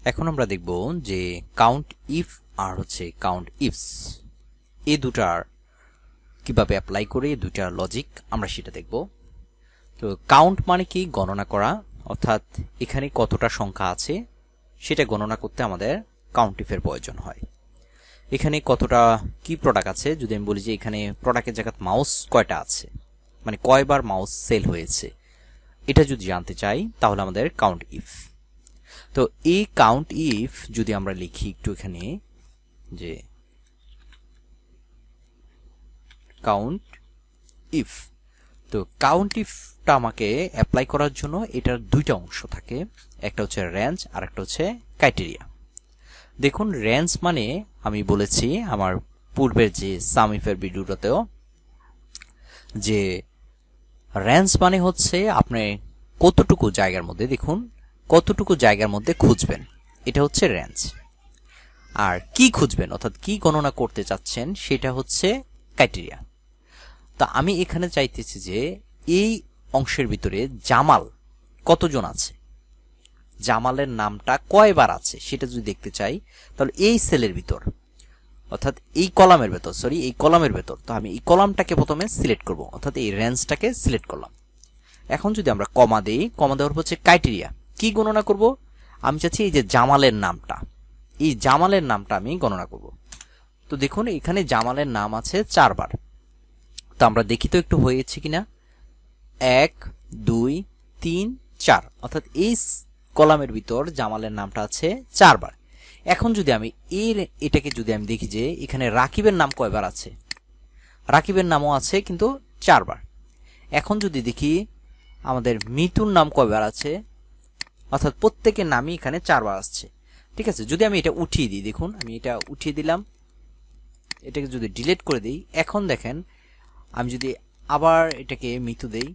এখন আমরা দেখব যে কাউন্ট ইফ আর হচ্ছে কাউন্ট ইফস এই দুটার কিভাবে অ্যাপ্লাই করে এই দুটার লজিক আমরা সেটা দেখব। তো কাউন্ট মানে কি গণনা করা, অর্থাৎ এখানে কতটা সংখ্যা আছে সেটা গণনা করতে আমাদের কাউন্ট ইফের প্রয়োজন হয়। এখানে কতটা কি প্রোডাক্ট আছে, যদি আমি বলি যে এখানে প্রোডাক্টের জায়গায় মাউস কয়টা আছে, মানে কয়বার মাউস সেল হয়েছে, এটা যদি জানতে চাই তাহলে আমাদের কাউন্ট ইফ। তো এই কাউন্ট ইফ যদি আমরা লিখি একটু এখানে যে কাউন্ট ইফ, তো কাউন্ট ইফটা আমাকে অ্যাপ্লাই করার জন্য এটার দুইটা অংশ থাকে, একটা হচ্ছে রেঞ্জ আর একটা হচ্ছে ক্রাইটেরিয়া। দেখুন রেঞ্জ মানে আমি বলেছি আমার পূর্বের যে সাম ইফের ভিডিওটাতেও যে রেঞ্জ মানে হচ্ছে আপনি কতটুকু জায়গার মধ্যে, দেখুন কতটুকু জায়গার মধ্যে খুঁজবেন, এটা হচ্ছে রেঞ্জ। আর কি খুঁজবেন অর্থাৎ কি গণনা করতে চাচ্ছেন সেটা হচ্ছে ক্রাইটেরিয়া। তা আমি এখানে চাইতেছি যে এই অংশের ভিতরে জামাল কতজন আছে, জামালের নামটা কয়বার আছে সেটা যদি দেখতে চাই তাহলে এই সেলের ভিতর অর্থাৎ এই কলামের ভেতর, এই কলামের ভেতর, তো আমি এই কলামটাকে প্রথমে সিলেক্ট করব, অর্থাৎ এই রেঞ্জটাকে সিলেক্ট করলাম। এখন যদি আমরা কমা দেই, কমা দেওয়ার হচ্ছে ক্রাইটেরিয়া, কি গণনা করব, আমি চাচ্ছি এই যে জামালের নামটা, এই জামালের নামটা আমি গণনা করব। তো দেখুন এখানে জামালের নাম আছে 4 বার, তো আমরা দেখি তো একটু হয়েছে কিনা, 1 2 3 4, অর্থাৎ এই কলামের ভিতর জামালের নামটা আছে 4 বার। এখন যদি আমি এটাকে যদি আমি দেখি যে এখানে রাকিবের নাম কয়বার আছে, রাকিবের নামও আছে কিন্তু 4 বার। এখন যদি দেখি আমাদের মিতুর নাম কয়বার আছে, অর্থাৎ প্রত্যেকের নামই এখানে 4 বার আসছে। ঠিক আছে, যদি আমি এটা উঠিয়ে দিই, দেখুন আমি এটা উঠিয়ে দিলাম, এটাকে যদি ডিলিট করে দিই, এখন দেখেন আমি যদি আবার এটাকে মিতু দেই,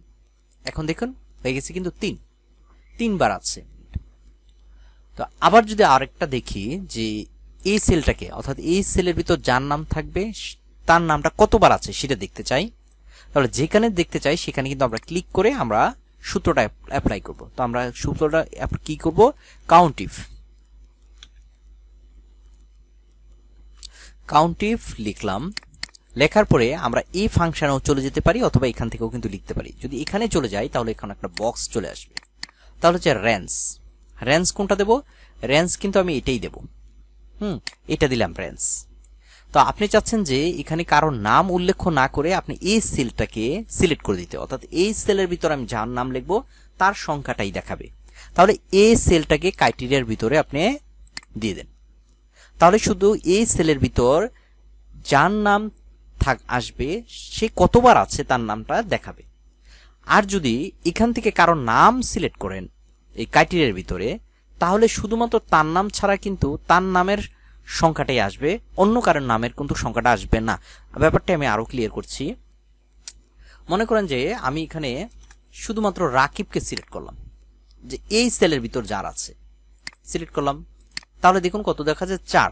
এখন দেখুন হয়ে গেছে কিন্তু 3 বার আছে। তো আবার যদি আরেকটা দেখি যে এই সেলটাকে, অর্থাৎ এই সেলের ভিতর যার নাম থাকবে তার নামটা কতবার আছে সেটা দেখতে চাই, তাহলে যেখানে দেখতে চাই সেখানে কিন্তু আমরা ক্লিক করে আমরা সূত্রটা অ্যাপ্লাই করব। তো আমরা সূত্রটা কি করব, কাউন্ট ইফ লিখলাম, লেখার পরে আমরা এই ফাংশনেও চলে যেতে পারি অথবা এখান থেকেও কিন্তু লিখতে পারি। যদি এখানে চলে যাই তাহলে এখানে একটা বক্স চলে আসবে, তাহলে হচ্ছে রেঞ্জ কোনটা দেব, রেঞ্জ কিন্তু আমি এটাই দেব, এটা দিলাম রেঞ্জ। তো আপনি চাচ্ছেন যে এখানে কারো নাম উল্লেখ না করে আপনি এই সেলটাকে সিলেক্ট করে দিতে, অর্থাৎ এই সেলের ভিতরে আমি যার নাম লিখব তার সংখ্যাটাই দেখাবে, তাহলে এই সেলটাকে ক্রাইটেরিয়ার ভিতরে আপনি দিয়ে দেন, তাহলে শুধু এই সেলের ভিতর যার নাম আসবে সে কতবার আছে তার নামটা দেখাবে। আর যদি এখান থেকে কারো নাম সিলেক্ট করেন এই ক্রাইটেরিয়ার ভিতরে, তাহলে শুধুমাত্র তার নাম ছাড়া কিন্তু তার নামের সংখ্যাটাই আসবে, অন্য কারোর নামের কিন্তু সংখ্যাটা আসবে না। ব্যাপারটা আমি আরো ক্লিয়ার করছি। মনে করেন যে আমি এখানে শুধুমাত্র রাকিবকে সিলেক্ট করলাম, যে এই সেলের ভিতর যার আছে সিলেক্ট করলাম, তাহলে দেখুন কত দেখা যায় 4।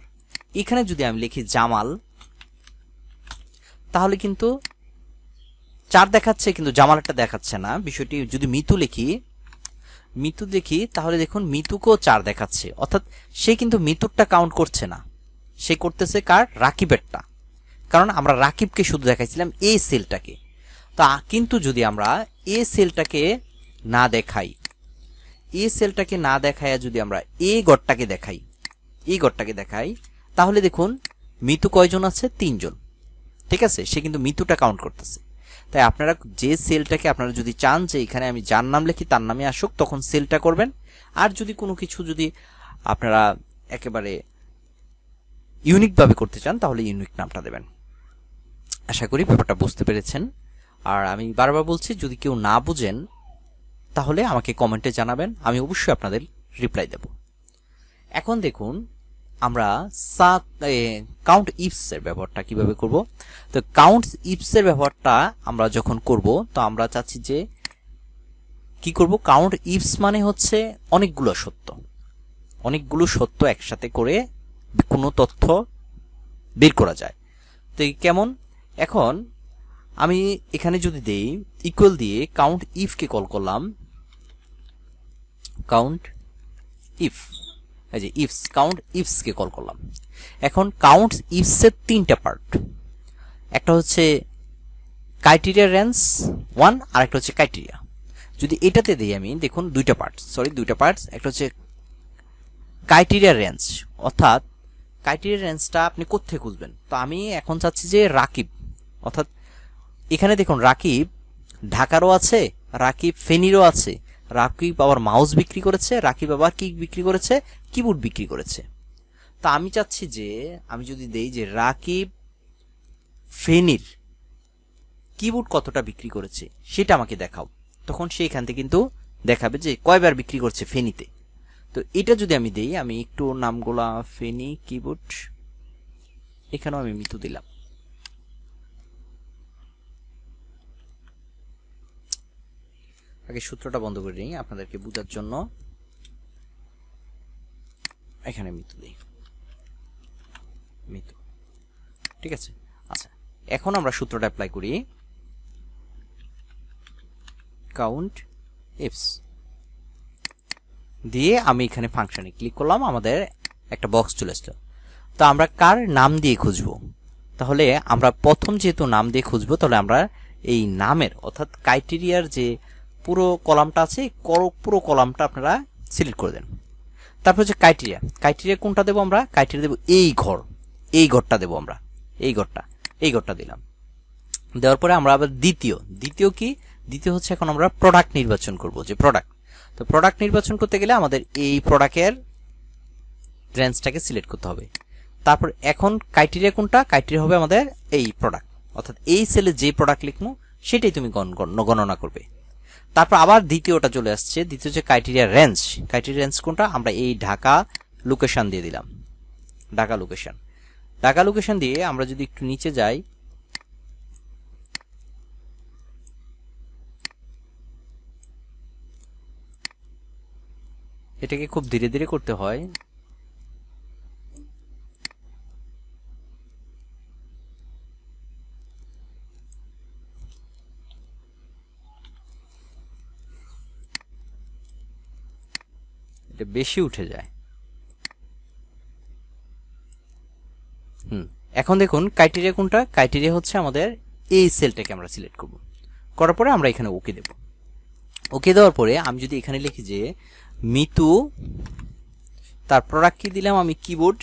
এখানে যদি আমি লিখি জামাল, তাহলে কিন্তু 4 দেখাচ্ছে কিন্তু জামালটা দেখাচ্ছে না। বিষয়টি যদি মিতু দেখি তাহলে দেখুন মিতুকেও 4 দেখাচ্ছে, অর্থাৎ সে কিন্তু মিতুরটা কাউন্ট করছে না, সে করতেছে কার, রাকিবেরটা, কারণ আমরা রাকিবকে শুধু দেখাইছিলাম এই সেলটাকে। তা কিন্তু যদি আমরা এই সেলটাকে না দেখাই, এই সেলটাকে না দেখাইয়া যদি আমরা এই ঘরটাকে দেখাই, তাহলে দেখুন মিতু কয়জন আছে, 3 জন। ঠিক আছে, সে কিন্তু মিতুটা কাউন্ট করতেছে। তাই আপনারা যে সেলটাকে আপনারা যদি চান যে এখানে আমি যার নাম লিখি তার নামে আসুক, তখন সেলটা করবেন। আর যদি কোনো কিছু যদি আপনারা একেবারে ইউনিক ভাবে করতে চান তাহলে ইউনিক নামটা দেবেন। আশা করি ব্যাপারটা বুঝতে পেরেছেন। আর আমি বারবার বলছি, যদি কেউ না বুঝেন তাহলে আমাকে কমেন্টে জানাবেন, আমি অবশ্যই আপনাদের রিপ্লাই দেব। এখন দেখুন আমরা কাউন্ট ইফস এর ব্যবহারটা কিভাবে করব। তো কাউন্ট ইফস এর ব্যবহারটা আমরা যখন করব, তো আমরা চাচ্ছি যে কি করব, কাউন্ট ইফস মানে হচ্ছে অনেকগুলো সত্য একসাথে করে কোনো তথ্য বের করা যায়। তো কেমন, এখন আমি এখানে যদি দেই ইকুয়াল দিয়ে কাউন্ট ইফ কে কল করলাম, কাউন্ট ইফ, এই যে ইফস, কাউন্ট ইফসকে কল করলাম। এখন কাউন্ট ইফসের তিনটা পার্ট, একটা হচ্ছে ক্রাইটেরিয়া রেঞ্জ 1 আর একটা হচ্ছে ক্রাইটেরিয়া। যদি এটাতে দিই আমি, দেখুন দুইটা পার্টস, একটা হচ্ছে ক্রাইটেরিয়া রেঞ্জ, অর্থাৎ ক্রাইটেরিয়া রেঞ্জটা আপনি কোত্থেকে খুঁজবেন। তো আমি এখন চাচ্ছি যে রাকিব, অর্থাৎ এখানে দেখুন রাকিব ঢাকারও আছে, রাকিব ফেনীরও আছে, রাকিব আবার মাউস বিক্রি করেছে, রাকিব আবার কি বিক্রি করেছে, কিবোর্ড বিক্রি করেছে। তো আমি চাচ্ছি যে আমি যদি দেই যে রাকিব ফেনীর কিবোর্ড কতটা বিক্রি করেছে সেটা আমাকে দেখাও, তখন সেইখান থেকে কিন্তু দেখাবে যে কয়বার বিক্রি করছে ফেনীতে। তো এটা যদি আমি দেই, আমি একটু নামগুলা ফেনী কিবোর্ড, এখানেও আমি মিতু দিলাম। আগে সূত্রটা বন্ধ করে নিই আপনাদেরকে বোঝার জন্য, এখানে মিতু দিই, মিতু, ঠিক আছে। আচ্ছা, এখন আমরা সূত্রটা অ্যাপ্লাই করি, কাউন্ট ইফস দিয়ে আমি এখানে ফাংশনে ক্লিক করলাম, আমাদের একটা বক্স চলে আসলো। তো আমরা কার নাম দিয়ে খুঁজবো, তাহলে আমরা প্রথম যেহেতু নাম দিয়ে খুঁজবো, তাহলে আমরা এই নামের অর্থাৎ ক্রাইটেরিয়ার যে পুরো কলামটা আছে, পুরো কলামটা আপনারা সিলেক্ট করে দেন। তারপর হচ্ছে ক্রাইটেরিয়া কোনটা দেবো আমরা, ক্রাইটেরিয়া দেবো এই ঘরটা দেবো আমরা, এই ঘরটা দিলাম। দেওয়ার পরে আমরা আবার দ্বিতীয় হচ্ছে এখন আমরা প্রোডাক্ট নির্বাচন করব, যে প্রোডাক্ট। তো প্রোডাক্ট নির্বাচন করতে গেলে আমাদের এই প্রোডাক্টের রেঞ্জটাকে সিলেক্ট করতে হবে। তারপর এখন ক্রাইটেরিয়া কোনটা, ক্রাইটেরিয়া হবে আমাদের এই প্রোডাক্ট, অর্থাৎ এই সেলে যে প্রোডাক্ট লিখবো সেটাই তুমি গণনা করবে। তারপর আবার দ্বিতীয়টা চলে আসছে, দ্বিতীয় হচ্ছে ক্রাইটেরিয়া রেঞ্জ কোনটা, আমরা এই ঢাকা লোকেশন দিয়ে দিলাম, ঢাকা লোকেশন দিয়ে আমরা যদি একটু নিচে যাই, এটাকে খুব ধীরে ধীরে করতে হয়, এটা বেশি উঠে যায়। এখন দেখুন ক্রাইটেরিয়া কোনটা, ক্রাইটেরিয়া হচ্ছে আমাদের এই সেলটাকে আমরা সিলেক্ট করব, করার পরে আমরা এখানে ওকে দেব। ওকে দেওয়ার পরে আমি যদি এখানে লিখি যে মিতু, তার প্রোডাক্ট কি দিলাম আমি, কিবোর্ড,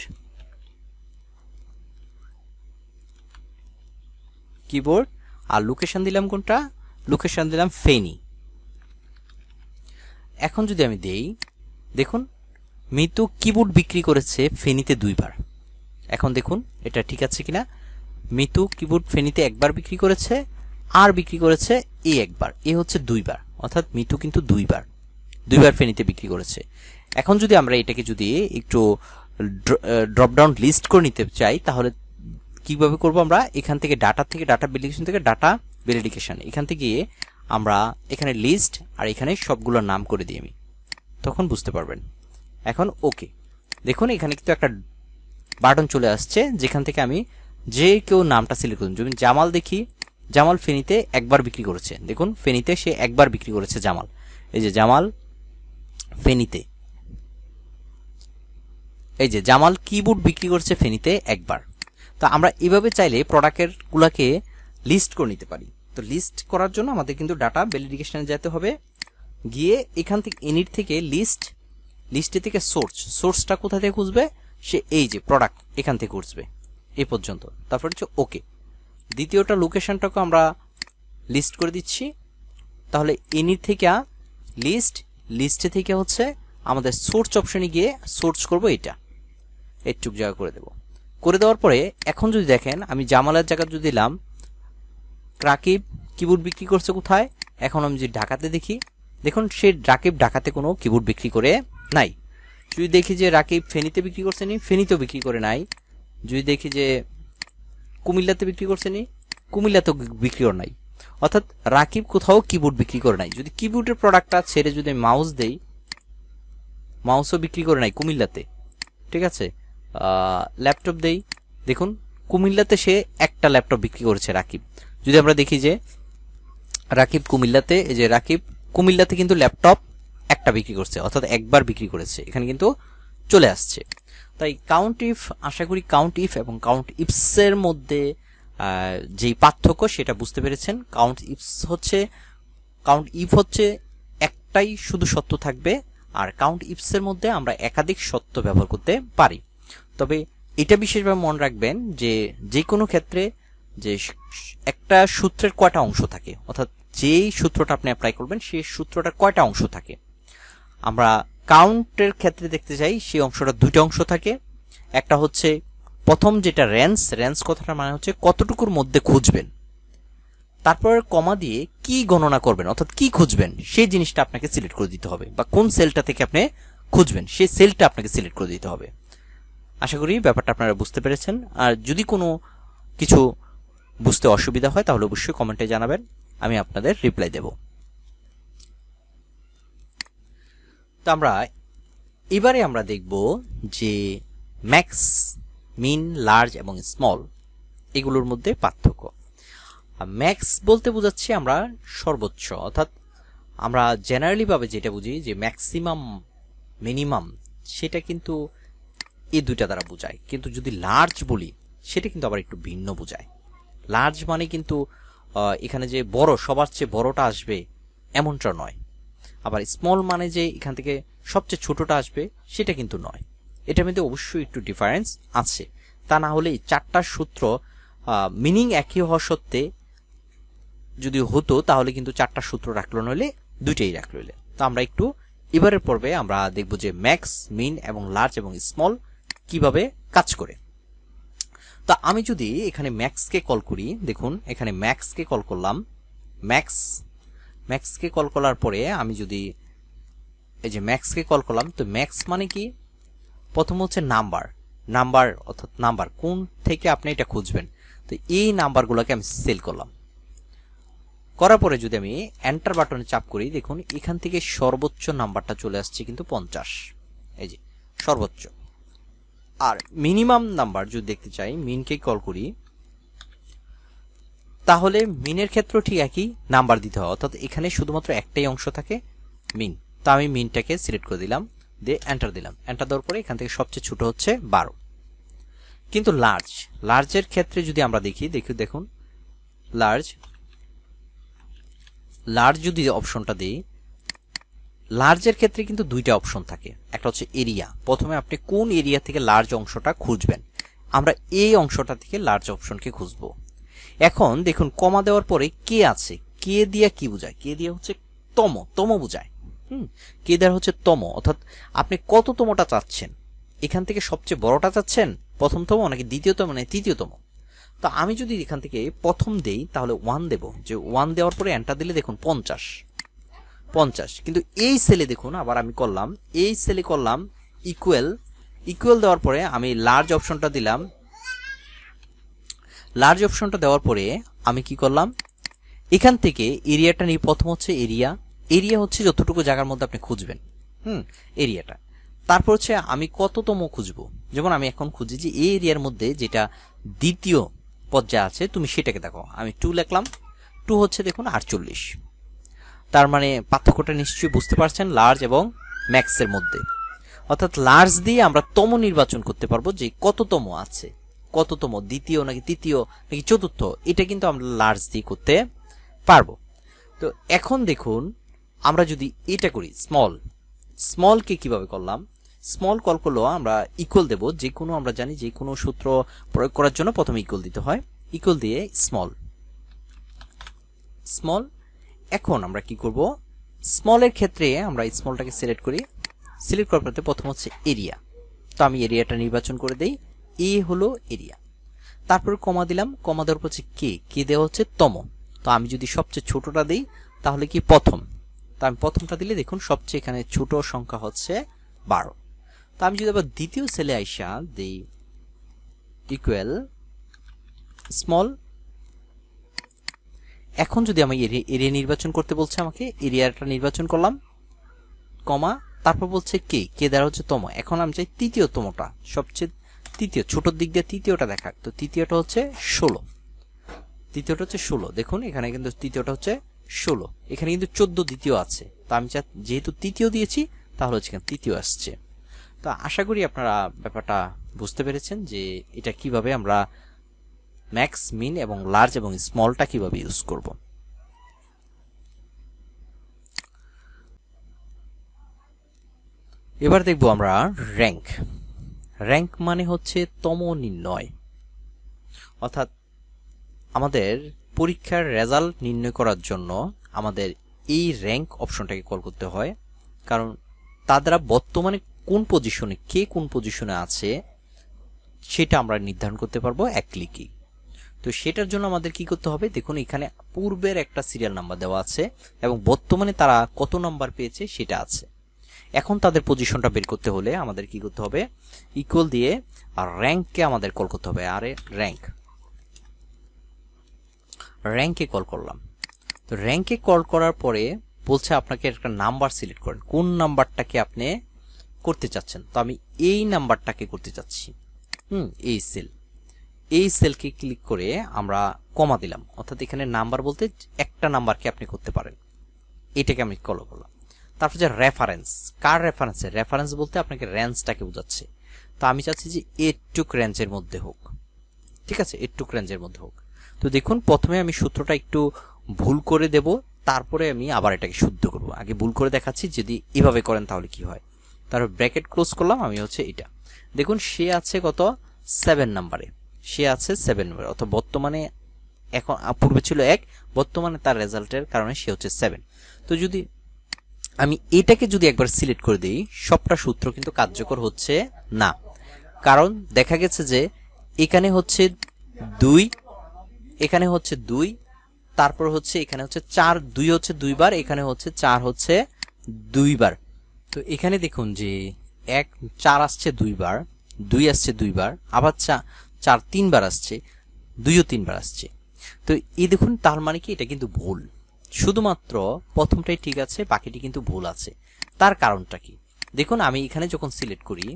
আর লোকেশন দিলাম কোনটা, লোকেশন দিলাম ফেনী। এখন যদি আমি দেই, দেখুন মিতু কিবোর্ড বিক্রি করেছে ফেনীতে 2 বার। এখন দেখুন এটা ঠিক আছে কিনা, মিতু কিবোর্ড ফেনীতে 1 বার বিক্রি করেছে, আর বিক্রি করেছে একবার, হচ্ছে 2 বার, অর্থাৎ মিতু কিন্তু 2 বার ফেনীতে বিক্রি করেছে। এখন যদি আমরা এটাকে যদি একটু ড্রপ ডাউন লিস্ট করে নিতে চাই, তাহলে কিভাবে করব, আমরা এখান থেকে ডাটা ভ্যালিডেশন থেকে ডাটা ভ্যালিডেশন, এখান থেকে গিয়ে আমরা এখানে লিস্ট আর এখানে সবগুলোর নাম করে দিই আমি, তখন বুঝতে পারবেন। এখন ওকে, দেখুন এখানে কিন্তু একটা বাটন চলে আসছে, যেখান থেকে আমি যে কেউ নামটা সিলেক্ট করুন। যদি জামাল দেখি, জামাল ফেনীতে 1 বার বিক্রি করেছে, দেখুন ফেনীতে সে 1 বার বিক্রি করেছে জামাল, এই যে জামাল ফেনীতে, এই যে জামাল কিবোর্ড বিক্রি করছে ফেনীতে 1 বার। তো আমরা এভাবে চাইলে প্রোডাক্টের গুলাকে লিস্ট করে নিতে পারি। তো লিস্ট করার জন্য আমাদের কিন্তু ডাটা ভ্যালিডেশনে যেতে হবে, গিয়ে এখান থেকে ইনিট থেকে লিস্টে থেকে সোর্সটা কোথা থেকে খুঁজবে, সে এই যে প্রোডাক্ট এখান থেকে খুঁজবে এই পর্যন্ত। তারপর হচ্ছে ওকে, দ্বিতীয়টা লোকেশনটাকে আমরা লিস্ট করে দিচ্ছি, তাহলে ইনিট থেকে লিস্টে থেকে হচ্ছে আমাদের সোর্স অপশনে গিয়ে সোর্স করব, এইটুক জায়গা করে দেব। করে দেওয়ার পরে এখন যদি দেখেন আমি জামালের জায়গা যদি দিলাম রাকিব কিবোর্ড বিক্রি করছে কোথায়, এখন আমি যদি ঢাকাতে দেখি, দেখুন সে রাকিব ঢাকাতে কোনো কিবোর্ড বিক্রি করে নাই। যদি দেখি যে রাকিব ফেনীতে বিক্রি করছে নি, ফেনীতেও বিক্রি করে নাই। যদি দেখি যে কুমিল্লাতে বিক্রি করছে নি, কুমিল্লাতেও বিক্রি করে নাই, অর্থাৎ রাকিব কোথাও কিবোর্ড বিক্রি করে নাই। যদি কিবোর্ডের প্রোডাক্টটা ছেড়ে যদি মাউস দেই, মাউসও বিক্রি করে নাই কুমিল্লাতে, ঠিক আছে। ল্যাপটপ দেই, দেখুন কুমিল্লাতে সে একটা ল্যাপটপ বিক্রি করেছে রাকিব। যদি আমরা দেখি যে রাকিব কুমিল্লাতে, এই যে রাকিব কুমিল্লাতে কিন্তু ল্যাপটপ একটা বিক্রি করছে, অর্থাৎ 1 বার বিক্রি করেছে, এখানে কিন্তু চলে আসছে। তাই কাউন্ট ইফ, আশা করি কাউন্ট ইফ এবং কাউন্ট ইফসের মধ্যে যেই পার্থক্য সেটা বুঝতে পেরেছেন। কাউন্ট ইফ হচ্ছে একটাই শুধু সত্য থাকবে, আর কাউন্ট ইফসের মধ্যে আমরা একাধিক সত্য ব্যবহার করতে পারি। তবে এটা বিশেষভাবে মনে রাখবেন যে যে কোনো ক্ষেত্রে যে একটা সূত্রের কয়টা অংশ থাকে, অর্থাৎ যেই সূত্রটা আপনি অ্যাপ্লাই করবেন সেই সূত্রটার কয়টা অংশ থাকে। আমরা কাউন্টের ক্ষেত্রে দেখতে চাই সেই অংশটা দুইটা অংশ থাকে। একটা হচ্ছে প্রথম যেটা রেঞ্জ কথাটা মানে হচ্ছে কতটুকুর মধ্যে খুঁজবেন, তারপর কমা দিয়ে কি গণনা করবেন অর্থাৎ কি খুঁজবেন সেই জিনিসটা আপনাকে সিলেক্ট করে দিতে হবে, বা কোন সেলটা থেকে আপনি খুঁজবেন সেই সেলটা আপনাকে সিলেক্ট করে দিতে হবে। আশা করি ব্যাপারটা আপনারা বুঝতে পেরেছেন। আর যদি কোনো কিছু বুঝতে অসুবিধা হয় তাহলে অবশ্যই কমেন্টে জানাবেন, আমি আপনাদের রিপ্লাই দেব। তো এবারে আমরা দেখব যে ম্যাক্স, মিন, লার্জ এবং স্মল এগুলোর মধ্যে পার্থক্য। ম্যাক্স বলতে বোঝাচ্ছি আমরা সর্বোচ্চ, অর্থাৎ আমরা জেনারেলি ভাবে যেটা বুঝি যে ম্যাক্সিমাম, মিনিমাম, সেটা কিন্তু এই দুইটা দ্বারা বোঝায়। কিন্তু যদি লার্জ বলি সেটা কিন্তু আবার একটু ভিন্ন বোঝায়। লার্জ মানে কিন্তু এখানে যে বড়, সবার চেয়ে বড়টা আসবে এমনটা নয়। আবার স্মল মানে যে এখান থেকে সবচেয়ে ছোটটা আসবে সেটা কিন্তু নয়। এটার মধ্যে অবশ্যই একটু ডিফারেন্স আছে। তা না হলে চারটা সূত্র মিনিং একই হওয়া সত্ত্বে যদি হতো তাহলে কিন্তু চারটা সূত্র রাখলো, নইলে দুইটাই রাখলো। তো আমরা একটু এবারের পর্বে আমরা দেখব যে ম্যাক্স, মিন এবং লার্জ এবং স্মল কিভাবে কাজ করে। তো আমি যদি এখানে ম্যাক্সকে কল করি, দেখুন এখানে ম্যাক্সকে কল করলাম, ম্যাক্সকে কল করার পরে আমি যদি এই যে ম্যাক্সকে কল করলাম, তো ম্যাক্স মানে কি, প্রথম হচ্ছে নাম্বার অর্থাৎ নাম্বার কোন থেকে আপনি এটা খুঁজবেন। তো এই নাম্বারগুলোকে আমি সেল করলাম, করার পরে যদি আমি এন্টার বাটনে চাপ করি, দেখুন এখান থেকে সর্বোচ্চ নাম্বারটা চলে আসছে কিন্তু 50, এই যে সর্বোচ্চ। আর মিনিমাম নাম্বার যদি দেখতে চাই, মিনকে কল করি, তাহলে মিনের ক্ষেত্রে ঠিক একই নাম্বার দিতে হয়, অর্থাৎ এখানে শুধুমাত্র একটাই অংশ থাকে মিন। তো আমি মিনটাকে সিলেক্ট করে দিলাম, দিয়ে এন্টার দিলাম। এন্টার দেওয়ার পরে এখান থেকে সবচেয়ে ছোট হচ্ছে 12। কিন্তু লার্জের ক্ষেত্রে যদি আমরা দেখুন লার্জ যদি অপশনটা দিই, লার্জের ক্ষেত্রে কিন্তু দুইটা অপশন থাকে। একটা হচ্ছে এরিয়া, প্রথমে আপনি কোন এরিয়া থেকে লার্জ অংশটা খুঁজবেন, আমরা এই অংশটা থেকে লার্জ অপশনকে খুঁজবো। এখন দেখুন কমা দেওয়ার পরে কে আছে, কে দিয়া কি বোঝায়, কে দিয়া হচ্ছে তম বোঝায়। কে দেওয়ার হচ্ছে তম, অর্থাৎ আপনি কততমটা চাচ্ছেন, এখান থেকে সবচেয়ে বড়টা চাচ্ছেন, প্রথমতম নাকি দ্বিতীয়তম নাকি তৃতীয়তম। তো আমি যদি এখান থেকে প্রথম দেই তাহলে 1 দেব, যে 1 দেওয়ার পরে এন্টার দিলে দেখুন 50। কিন্তু এই সেলে দেখুন আবার আমি করলাম, এই সেলে করলাম ইকুয়াল দেওয়ার পরে আমি লার্জ অপশনটা দিলাম। লার্জ অপশনটা দেওয়ার পরে আমি কি করলাম, এখান থেকে এরিয়াটা নিয়ে, প্রথম হচ্ছে এরিয়া হচ্ছে যতটুকু জায়গার মধ্যে আপনি খুঁজবেন, এরিয়াটা। তারপর হচ্ছে আমি কততম খুঁজবো, যেমন আমি এখন খুঁজি যে এই এরিয়ার মধ্যে যেটা দ্বিতীয় পর্যায়ে আছে তুমি সেটাকে দেখো, আমি 2 লিখলাম। 2 হচ্ছে দেখুন 48। তার মানে পার্থক্যটা নিশ্চয়ই বুঝতে পারছেন লার্জ এবং ম্যাক্সের মধ্যে। অর্থাৎ লার্জ দিয়ে আমরা তম নির্বাচন করতে পারবো, যে কততম আছে, কততম, দ্বিতীয় নাকি তৃতীয় নাকি চতুর্থ, এটা কিন্তু আমরা লার্জ দিয়ে করতে পারবো। তো এখন দেখুন আমরা যদি এটা করি স্মলকে কিভাবে করলাম, স্মল কল করলো আমরা ইকুয়াল দেব, যে কোনো আমরা জানি যে কোনো সূত্র প্রয়োগ করার জন্য প্রথমে ইকুয়াল দিতে হয়, ইকুয়াল দিয়ে স্মল। এখন আমরা কি করব, স্মলের ক্ষেত্রে আমরা স্মলটাকে সিলেক্ট করি, সিলেক্ট করার পরে প্রথম হচ্ছে এরিয়া। তো আমি এরিয়াটা নির্বাচন করে দেই, এ হলো এরিয়া। তারপর কমা দিলাম, কমা দেওয়ার পর হচ্ছে কে দেওয়া হচ্ছে তম। তো আমি যদি সবচেয়ে ছোটটা দিই তাহলে কি প্রথম, তো আমি প্রথমটা দিলে দেখুন সবচেয়ে এখানে ছোট সংখ্যা হচ্ছে 12। তো আমি যদি আবার দ্বিতীয় সেলে আইসা দিই ইকুয়াল স্মল, এখন যদি আমি এরিয়া নির্বাচন করতে বলছে, আমাকে এরিয়াটা নির্বাচন করলাম, কমা, তারপর বলছে কে দেওয়া হচ্ছে তম। এখন আমি চাই তৃতীয়তমটা, সবচেয়ে তৃতীয়, ছোটর দিক দিয়ে তৃতীয়টা দেখার। তো তৃতীয়টা হচ্ছে 16। দেখুন এখানে কিন্তু তৃতীয়টা হচ্ছে 16, এখানে কিন্তু 14 দ্বিতীয় আছে। তো আমি যেহেতু তৃতীয় দিয়েছি তাহলে হচ্ছে তৃতীয় আসছে। তো আশা করি আপনারা ব্যাপারটা বুঝতে পেরেছেন যে এটা কিভাবে আমরা ম্যাক্স, মিন এবং লার্জ এবং স্মলটা কিভাবে ইউজ করব। এবার দেখব আমরা র্যাঙ্ক। র্যাঙ্ক মানে হচ্ছে তম নির্ণয়, অর্থাৎ আমাদের পরীক্ষার রেজাল্ট নির্ণয় করার জন্য আমাদের এই র্যাঙ্ক অপশনটাকে কল করতে হয়, কারণ তারা বর্তমানে কোন পজিশনে, কে কোন পজিশনে আছে সেটা আমরা নির্ধারণ করতে পারবো এক ক্লিকেই। তো সেটার জন্য আমাদের কি করতে হবে, দেখুন এখানে পূর্বের একটা সিরিয়াল নাম্বার দেওয়া আছে এবং বর্তমানে তারা কত নাম্বার পেয়েছে সেটা আছে। এখন তাদের পজিশনটা বের করতে হলে আমাদের কি করতে হবে, ইকুয়াল দিয়ে আর র্যাঙ্ককে আমাদের কল করতে হবে। আরে র্যাঙ্কে কল করলাম। তো র্যাঙ্কে কল করার পরে বলছে আপনাকে একটা নাম্বার সিলেক্ট করেন, কোন নাম্বারটাকে আপনি করতে চাচ্ছেন। তো আমি এই নাম্বারটাকে করতে চাচ্ছি, এই সেলকে ক্লিক করে আমরা কমা দিলাম, অর্থাৎ এখানে নাম্বার বলতে একটা নাম্বারকে আপনি করতে পারেন, এটাকে আমি কল করলাম। তারপর যে রেফারেন্স, কার রেফারেন্সে, রেফারেন্স বলতে আপনাকে রেঞ্জটাকে বোঝাচ্ছে। তো আমি চাচ্ছি যে এইটুক রেঞ্জের মধ্যে হোক, ঠিক আছে, এইটুক রেঞ্জের মধ্যে হোক। তো দেখুন প্রথমে আমি সূত্রটা একটু ভুল করে দেব, তারপরে আমি আবার এটাকে শুদ্ধ করব। আগে ভুল করে দেখাচ্ছি, যদি এভাবে করেন তাহলে কি হয়। তারপর ব্র্যাকেট ক্লোজ করলাম, আমি হচ্ছে এটা দেখুন সে আছে কত 7 নাম্বারে, সে আছে 7 নাম্বারে, অর্থাৎ বর্তমানে এখন পূর্বে ছিল 1, বর্তমানে তার রেজাল্টের কারণে সে হচ্ছে 7। তো যদি আমি এটাকে যদি একবার সিলেক্ট করে দিই, সবটা সূত্র কিন্তু কার্যকর হচ্ছে না, কারণ দেখা গেছে যে এখানে হচ্ছে 2, এখানে হচ্ছে 2, তারপর হচ্ছে এখানে হচ্ছে 4, 2 হচ্ছে 2 বার, এখানে হচ্ছে 4 হচ্ছে 2 বার। তো এখানে দেখুন যে 4 আসছে 2 বার, 2 আসছে 2 বার, আবার 4 3 বার আসছে, 2ও 3 বার আসছে। তো এই দেখুন তার মানে কি এটা কিন্তু ভুল, শুধুমাত্র প্রথমটাই ঠিক আছে, বাকিটি কিন্তু ভুল আছে। তার কারণটা কি দেখুন, আমি এখানে যখন সিলেক্ট করি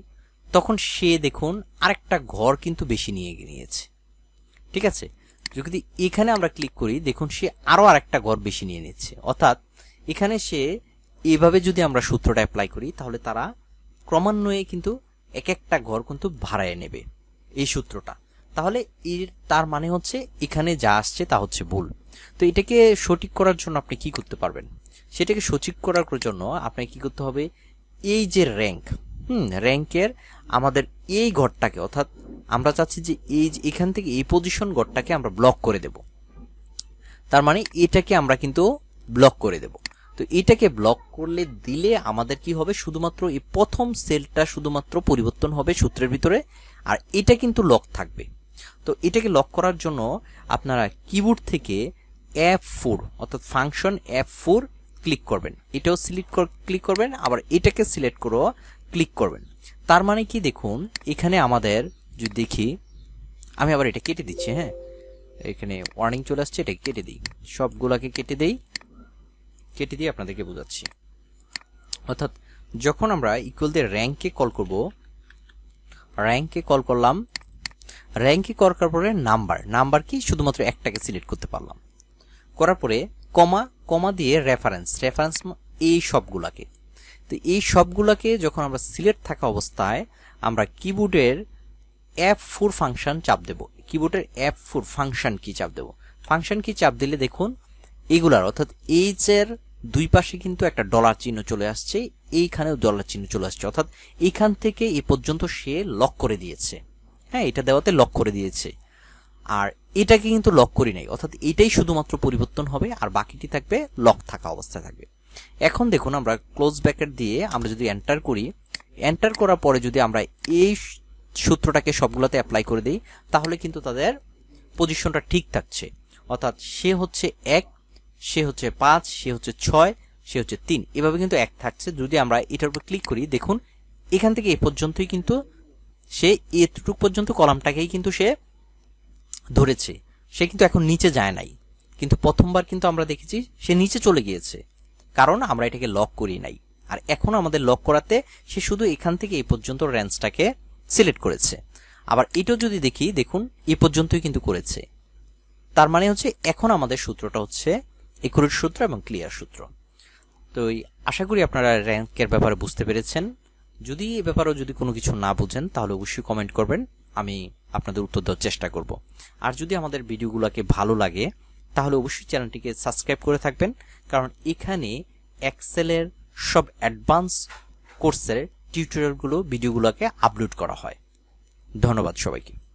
তখন সে দেখুন আরেকটা ঘর কিন্তু বেশি নিয়েছে, ঠিক আছে। যদি এখানে আমরা ক্লিক করি দেখুন সে আরো আরেকটা ঘর বেশি নিয়ে নিচ্ছে, অর্থাৎ এখানে সে এভাবে যদি আমরা সূত্রটা অ্যাপ্লাই করি তাহলে তারা ক্রমান্বয়ে কিন্তু এক একটা ঘর কিন্তু ভাড়ায় নেবে এই সূত্রটা। তাহলে তার মানে হচ্ছে এখানে যা আসছে তা হচ্ছে ভুল। তো এটাকে সঠিক করার জন্য আপনি কি করতে পারবেন, সেটাকে সঠিক করার জন্য আপনাকে কি করতে হবে, এই যে র্যাঙ্কের আমাদের এই ঘরটাকে, অর্থাৎ আমরা চাচ্ছি যে এখান থেকে এই পজিশন ঘরটাকে আমরা ব্লক করে দেব, তার মানে এটাকে আমরা কিন্তু ব্লক করে দেব। তো এটাকে ব্লক করলে দিলে আমাদের কি হবে, শুধুমাত্র এই প্রথম সেলটা শুধুমাত্র পরিবর্তন হবে সূত্রের ভিতরে, আর এটা কিন্তু লক থাকবে। তো এটাকে লক করার জন্য আপনারা কিবোর্ড থেকে F4 অর্থাৎ ফাংশন F4 ক্লিক করবেন, এটাও ক্লিক করবেন, আবার এটাকে সিলেক্ট করে ক্লিক করবেন। তার মানে কি দেখুন এখানে আমাদের যদি দেখি, আমি আবার এটা কেটে দিচ্ছি, হ্যাঁ এখানে ওয়ার্নিং চলে আসছে, এটা কেটে দিই, সবগুলাকে কেটে দিয়ে আপনাদেরকে বোঝাচ্ছি। অর্থাৎ যখন আমরা ইকুয়াল দিয়ে র্যাঙ্কে কল করব, র্যাঙ্কে কল করলাম, র্যাঙ্কে করার পরে নাম্বার কি শুধুমাত্র একটাকে সিলেক্ট করতে পারলাম, করার পরে কমা দিয়ে রেফারেন্স এই সবগুলাকে। তো এই সবগুলাকে যখন আমরা সিলেক্ট থাকা অবস্থায় আমরা কিবোর্ডের F4 ফাংশন চাপ দেব, কিবোর্ডের F4 ফাংশন কি চাপ দেব, ফাংশন কি চাপ দিলে দেখুন এগুলার অর্থাৎ এইচ এর দুই পাশে কিন্তু একটা ডলার চিহ্ন চলে আসছে, এইখানেও ডলার চিহ্ন চলে আসছে, অর্থাৎ এইখান থেকে এ পর্যন্ত সে লক করে দিয়েছে, হ্যাঁ এটা দেওয়াতে লক করে দিয়েছে। আর এটাকে কিন্তু লক করি নাই, অর্থাৎ এটাই শুধুমাত্র পরিবর্তন হবে আর বাকিটি থাকবে লক থাকা অবস্থায় থাকবে। এখন দেখুন আমরা ক্লোজ ব্র্যাকেট দিয়ে আমরা যদি এন্টার করি, এন্টার করার পরে যদি আমরা এই সূত্রটাকে সবগুলোতে অ্যাপ্লাই করে দিই তাহলে কিন্তু তাদের পজিশনটা ঠিক থাকছে, অর্থাৎ সে হচ্ছে 1, সে হচ্ছে 5, সে হচ্ছে 6, সে হচ্ছে 3, এভাবে কিন্তু 1 থাকছে। যদি আমরা এটার উপর ক্লিক করি দেখুন এখান থেকে এই পর্যন্তই কিন্তু সে এতটুকু পর্যন্ত কলামটাকেই কিন্তু সে ধরেছে, সে কিন্তু এখন নিচে যায় নাই, কিন্তু প্রথমবার কিন্তু আমরা দেখেছি সে নিচে চলে গিয়েছে, কারণ আমরা এটাকে লক করি নাই। আর এখন আমাদের লক করাতে সে শুধু এখান থেকে এই পর্যন্ত রেঞ্জটাকে সিলেক্ট করেছে। আবার এটাও যদি দেখি দেখুন এই পর্যন্তই কিন্তু করেছে, তার মানে হচ্ছে এখন আমাদের সূত্রটা হচ্ছে একুরেট সূত্র এবং ক্লিয়ার সূত্র। তো আশা করি আপনারা র্যাঙ্কের ব্যাপারে বুঝতে পেরেছেন। যদি এ ব্যাপারেও যদি কোনো কিছু না বুঝেন তাহলে অবশ্যই কমেন্ট করবেন, আমি আপনাদের উত্তর দেওয়ার চেষ্টা করব। আর যদি আমাদের ভিডিওগুলোকে ভালো লাগে তাহলে অবশ্যই চ্যানেলটিকে সাবস্ক্রাইব করে থাকবেন, কারণ এখানে এক্সেলের সব অ্যাডভান্স কোর্সের টিউটোরিয়ালগুলো ভিডিওগুলোকে আপলোড করা হয়। ধন্যবাদ সবাইকে।